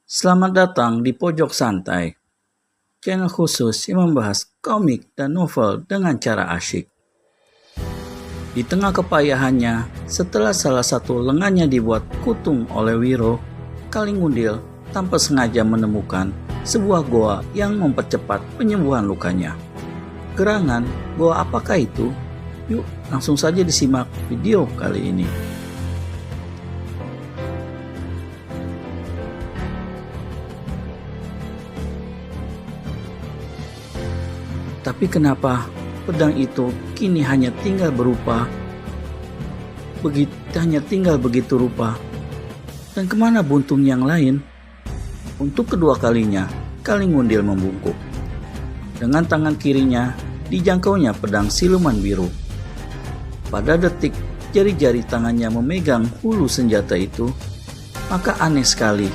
Selamat datang di Pojok Santai, channel khusus yang membahas komik dan novel dengan cara asyik. Di tengah kepayahannya, setelah salah satu lengannya dibuat kutung oleh Wiro, Kalingundil tanpa sengaja menemukan sebuah goa yang mempercepat penyembuhan lukanya. Gerangan, goa apakah itu? Yuk, langsung saja disimak video kali ini. Tapi kenapa pedang itu kini hanya tinggal begitu rupa? Dan kemana buntung yang lain? Untuk kedua kalinya, Kalingundil membungkuk. Dengan tangan kirinya, dijangkaunya pedang siluman biru. Pada detik jari-jari tangannya memegang hulu senjata itu, maka aneh sekali,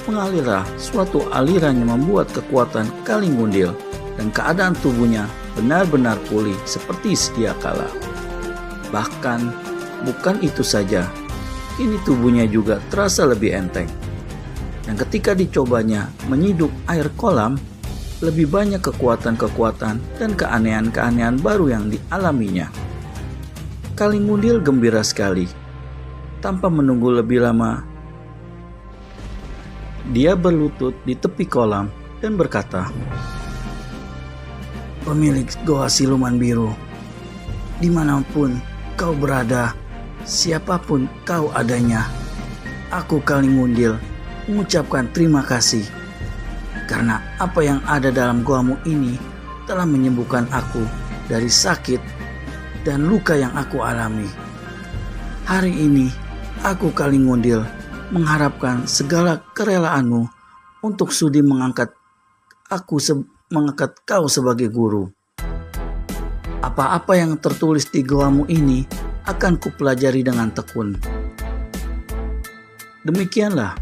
mengalirlah suatu aliran yang membuat kekuatan Kalingundil dan keadaan tubuhnya benar-benar pulih seperti sedia kala. Bahkan bukan itu saja, kini tubuhnya juga terasa lebih enteng. Dan ketika dicobanya menyiduk air kolam, lebih banyak kekuatan-kekuatan dan keanehan-keanehan baru yang dialaminya. Kalingundil gembira sekali. Tanpa menunggu lebih lama, dia berlutut di tepi kolam dan berkata, "Pemilik goa siluman biru, dimanapun kau berada, siapapun kau adanya, aku Kalingundil mengucapkan terima kasih, karena apa yang ada dalam goamu ini telah menyembuhkan aku dari sakit dan luka yang aku alami. Hari ini aku Kalingundil mengharapkan segala kerelaanmu untuk sudi mengangkat kau sebagai guru. Apa-apa yang tertulis di goamu ini akan kupelajari dengan tekun." Demikianlah,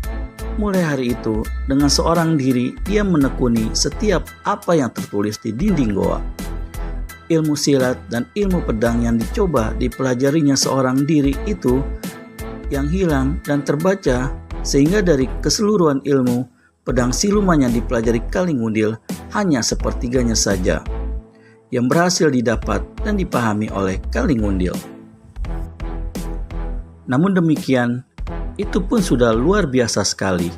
mulai hari itu, dengan seorang diri dia menekuni setiap apa yang tertulis di dinding goa. Ilmu silat dan ilmu pedang yang dicoba dipelajarinya seorang diri itu yang hilang dan terbaca, sehingga dari keseluruhan ilmu pedang siluman yang dipelajari Kalingundil hanya sepertiganya saja yang berhasil didapat dan dipahami oleh Kalingundil. Namun demikian, itu pun sudah luar biasa sekali,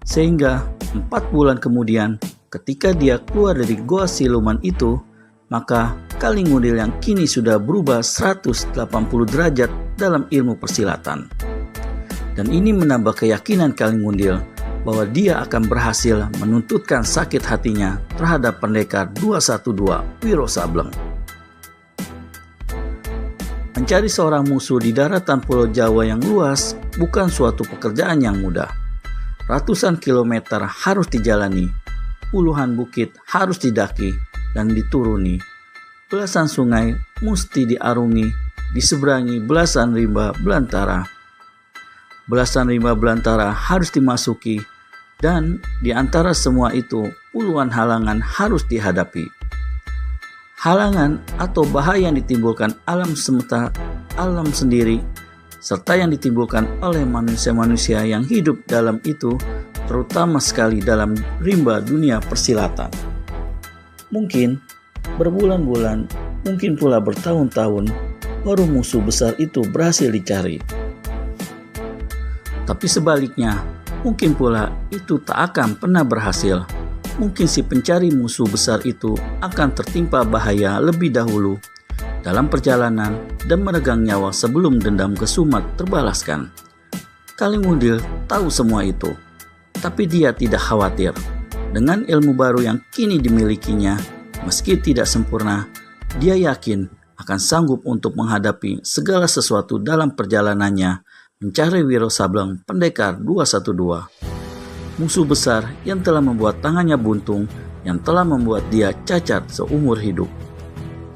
sehingga 4 bulan kemudian ketika dia keluar dari goa siluman itu, maka Kalingundil yang kini sudah berubah 180 derajat dalam ilmu persilatan. Dan ini menambah keyakinan Kalingundil bahwa dia akan berhasil menuntutkan sakit hatinya terhadap pendekar 212 Wiro Sableng. Mencari seorang musuh di daratan Pulau Jawa yang luas bukan suatu pekerjaan yang mudah. Ratusan kilometer harus dijalani, puluhan bukit harus didaki dan dituruni. Belasan sungai mesti diarungi, diseberangi belasan rimba belantara. Belasan rimba belantara harus dimasuki, dan di antara semua itu puluhan halangan harus dihadapi. Halangan atau bahaya yang ditimbulkan alam semesta, alam sendiri, serta yang ditimbulkan oleh manusia-manusia yang hidup dalam itu, terutama sekali dalam rimba dunia persilatan. Mungkin berbulan-bulan, mungkin pula bertahun-tahun, baru musuh besar itu berhasil dicari. Tapi sebaliknya, mungkin pula itu tak akan pernah berhasil. Mungkin si pencari musuh besar itu akan tertimpa bahaya lebih dahulu dalam perjalanan dan meregang nyawa sebelum dendam kesumat terbalaskan. Kalingundil tahu semua itu, tapi dia tidak khawatir. Dengan ilmu baru yang kini dimilikinya, meski tidak sempurna, dia yakin akan sanggup untuk menghadapi segala sesuatu dalam perjalanannya mencari Wiro Sableng pendekar 212. Musuh besar yang telah membuat tangannya buntung, yang telah membuat dia cacat seumur hidup.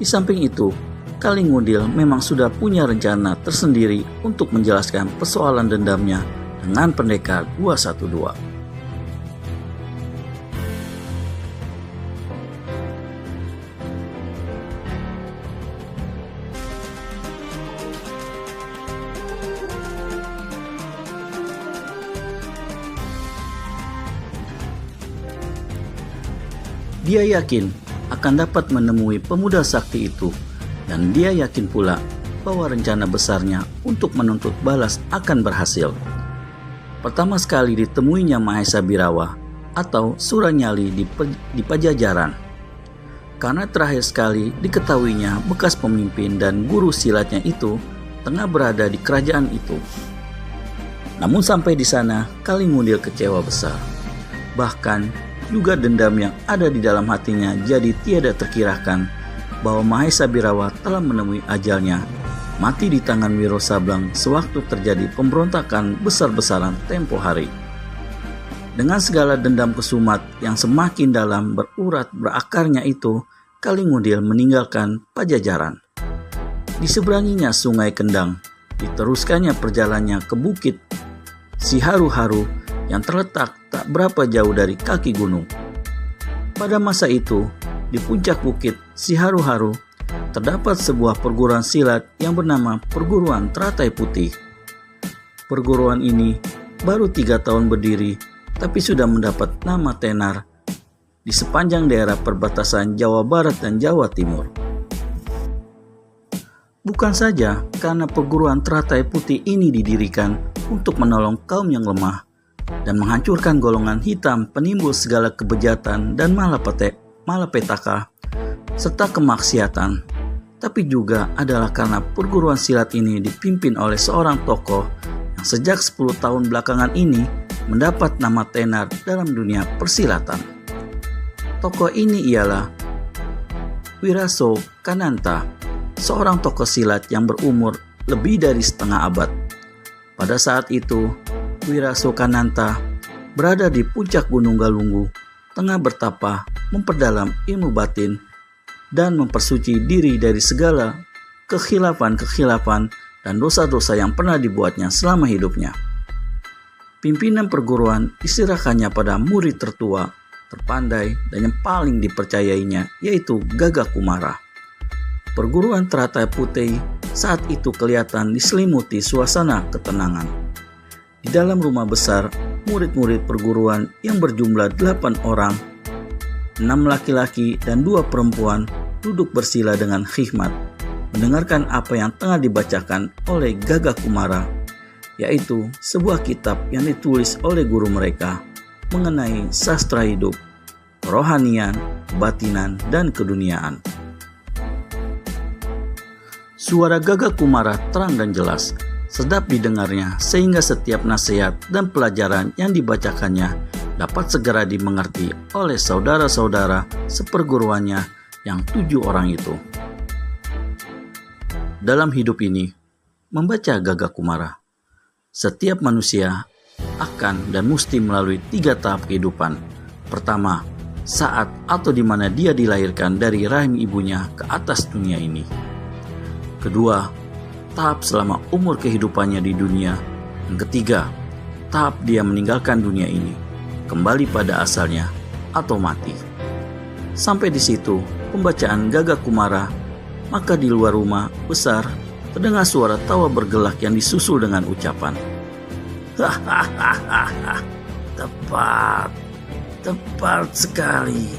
Di samping itu, Kalingundil memang sudah punya rencana tersendiri untuk menjelaskan persoalan dendamnya dengan pendekar 212. Dia yakin akan dapat menemui pemuda sakti itu, dan dia yakin pula bahwa rencana besarnya untuk menuntut balas akan berhasil. Pertama sekali ditemuinya Mahesa Birawa atau Suranyali di Pajajaran. Karena terakhir sekali diketahuinya bekas pemimpin dan guru silatnya itu tengah berada di kerajaan itu. Namun sampai di sana Kalingundil kecewa besar. Bahkan juga dendam yang ada di dalam hatinya jadi tiada terkirakan bahwa Mahesa Birawa telah menemui ajalnya, mati di tangan Wiro Sableng sewaktu terjadi pemberontakan besar-besaran tempo hari. Dengan segala dendam kesumat yang semakin dalam berurat berakarnya itu, Kalingundil meninggalkan Pajajaran. Diseberanginya Sungai Kendang, diteruskannya perjalanannya ke Bukit Siharu-haru yang terletak tak berapa jauh dari kaki gunung. Pada masa itu, di puncak Bukit Siharu-haru, terdapat sebuah perguruan silat yang bernama Perguruan Teratai Putih. Perguruan ini baru 3 tahun berdiri, tapi sudah mendapat nama tenar di sepanjang daerah perbatasan Jawa Barat dan Jawa Timur. Bukan saja karena perguruan Teratai Putih ini didirikan untuk menolong kaum yang lemah dan menghancurkan golongan hitam penimbul segala kebejatan dan malapetaka serta kemaksiatan, tapi juga adalah karena perguruan silat ini dipimpin oleh seorang tokoh yang sejak 10 tahun belakangan ini mendapat nama tenar dalam dunia persilatan. Tokoh ini ialah Wiraso Kananta, seorang tokoh silat yang berumur lebih dari setengah abad. Pada saat itu, Wiraso Kananta berada di puncak Gunung Galunggu, tengah bertapa memperdalam ilmu batin dan mempersuci diri dari segala kekhilafan dan dosa-dosa yang pernah dibuatnya selama hidupnya. Pimpinan perguruan diserahkannya pada murid tertua, terpandai, dan yang paling dipercayainya, yaitu Gagak Kumara. Perguruan Teratai Putih saat itu kelihatan diselimuti suasana ketenangan. Di dalam rumah besar, murid-murid perguruan yang berjumlah 8 orang, 6 laki-laki dan 2 perempuan duduk bersila dengan hikmat, mendengarkan apa yang tengah dibacakan oleh Gagak Kumara, yaitu sebuah kitab yang ditulis oleh guru mereka mengenai sastra hidup, kerohanian, kebatinan, dan keduniaan. Suara Gagak Kumara terang dan jelas, sedap didengarnya sehingga setiap nasihat dan pelajaran yang dibacakannya dapat segera dimengerti oleh saudara-saudara seperguruannya yang 7 orang itu. Dalam hidup ini, membaca Gagak Kumara, setiap manusia akan dan mesti melalui 3 tahap kehidupan. Pertama, saat atau di mana dia dilahirkan dari rahim ibunya ke atas dunia ini. Kedua, tahap selama umur kehidupannya di dunia. Yang ketiga, tahap dia meninggalkan dunia ini, kembali pada asalnya atau mati. Sampai di situ pembacaan Gagak Kumara, maka di luar rumah besar terdengar suara tawa bergelak yang disusul dengan ucapan, "Hahaha, tepat sekali.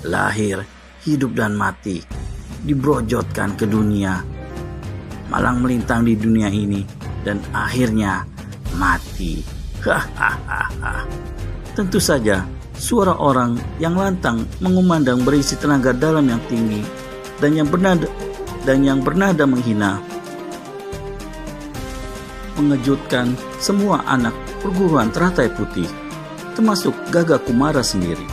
Lahir, hidup dan mati, dibrojotkan ke dunia, malang melintang di dunia ini, dan akhirnya mati." Hahaha. Tentu saja, suara orang yang lantang mengumandang berisi tenaga dalam yang tinggi dan yang bernada menghina mengejutkan semua anak perguruan Teratai Putih, termasuk Gagak Kumara sendiri.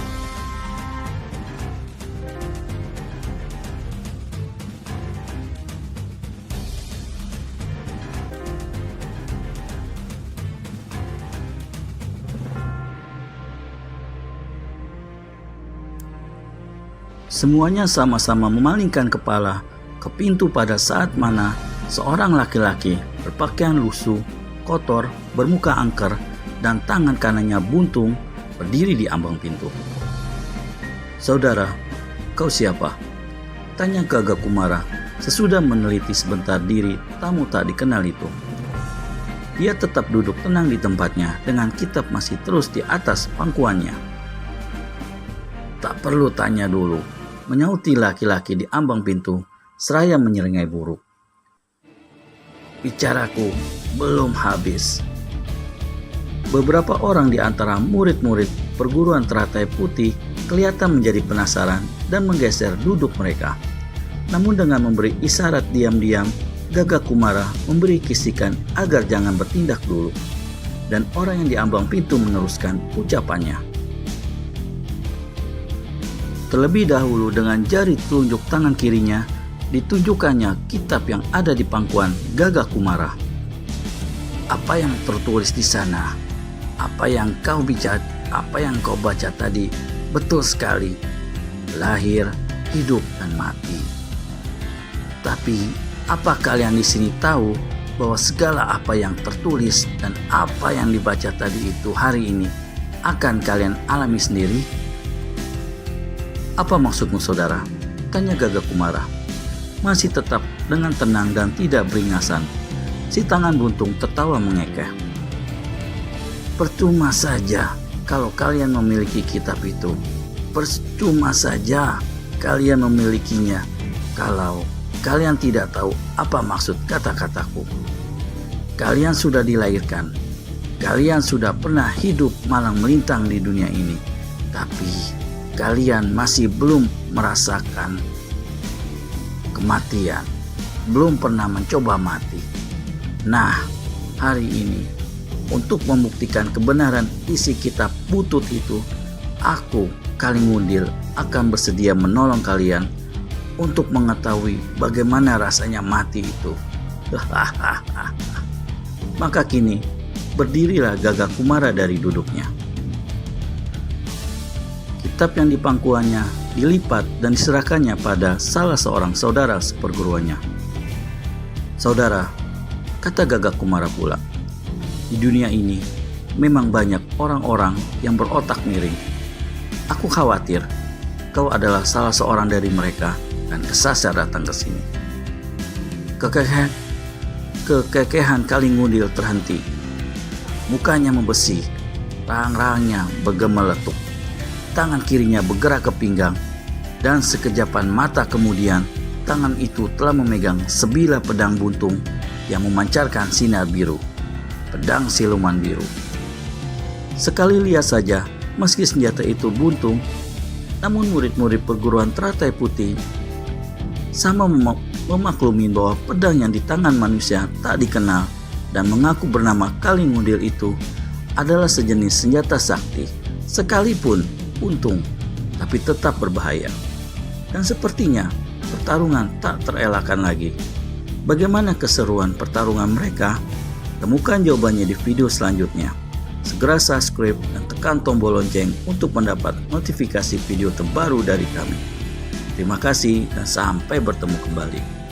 Semuanya sama-sama memalingkan kepala ke pintu pada saat mana seorang laki-laki berpakaian lusuh, kotor, bermuka angker, dan tangan kanannya buntung berdiri di ambang pintu. "Saudara, kau siapa?" tanya Gagak Kumara sesudah meneliti sebentar diri tamu tak dikenal itu. Dia tetap duduk tenang di tempatnya dengan kitab masih terus di atas pangkuannya. Tak perlu tanya dulu, menyauti laki-laki di ambang pintu seraya menyeringai buruk. Bicaraku belum habis. Beberapa orang di antara murid-murid perguruan teratai putih kelihatan menjadi penasaran dan menggeser duduk mereka. Namun dengan memberi isyarat diam-diam, Gagak Kumara memberi kisikan agar jangan bertindak dulu. Dan orang yang di ambang pintu meneruskan ucapannya. Terlebih dahulu dengan jari telunjuk tangan kirinya ditunjukkannya kitab yang ada di pangkuan Gagak Kumara. Apa yang tertulis di sana? Apa yang kau baca tadi betul sekali. Lahir, hidup, dan mati. Tapi apa kalian di sini tahu bahwa segala apa yang tertulis dan apa yang dibaca tadi itu hari ini akan kalian alami sendiri? Apa maksudmu, saudara? Tanya Gagak Kumara. Masih tetap dengan tenang dan tidak beringasan, si tangan buntung tertawa mengekeh. Percuma saja kalau kalian memiliki kitab itu. Percuma saja kalian memilikinya kalau kalian tidak tahu apa maksud kata-kataku. Kalian sudah dilahirkan. Kalian sudah pernah hidup malang melintang di dunia ini. Tapi kalian masih belum merasakan kematian. Belum pernah mencoba mati. Nah, hari ini untuk membuktikan kebenaran isi kitab butut itu, aku, Kalingundil, akan bersedia menolong kalian untuk mengetahui bagaimana rasanya mati itu. Maka kini berdirilah Gagak Kumara dari duduknya. Kitab yang dipangkuannya dilipat dan diserahkannya pada salah seorang saudara seperguruannya. Saudara, kata Gagak Kumara pula, di dunia ini memang banyak orang-orang yang berotak miring. Aku khawatir kau adalah salah seorang dari mereka dan kesasar datang ke sini. Kekekehan Kalingundil terhenti. Mukanya membesi, rahang-rahangnya bergemeletuk. Tangan kirinya bergerak ke pinggang, dan sekejapan mata kemudian tangan itu telah memegang sebilah pedang buntung yang memancarkan sinar biru. Pedang siluman biru. Sekali lihat saja, meski senjata itu buntung, namun murid-murid perguruan teratai putih sama memaklumi bahwa pedang yang di tangan manusia tak dikenal dan mengaku bernama Kalingundil itu adalah sejenis senjata sakti, sekalipun buntung, tapi tetap berbahaya. Dan sepertinya pertarungan tak terelakkan lagi. Bagaimana keseruan pertarungan mereka? Temukan jawabannya di video selanjutnya. Segera subscribe dan tekan tombol lonceng untuk mendapat notifikasi video terbaru dari kami. Terima kasih dan sampai bertemu kembali.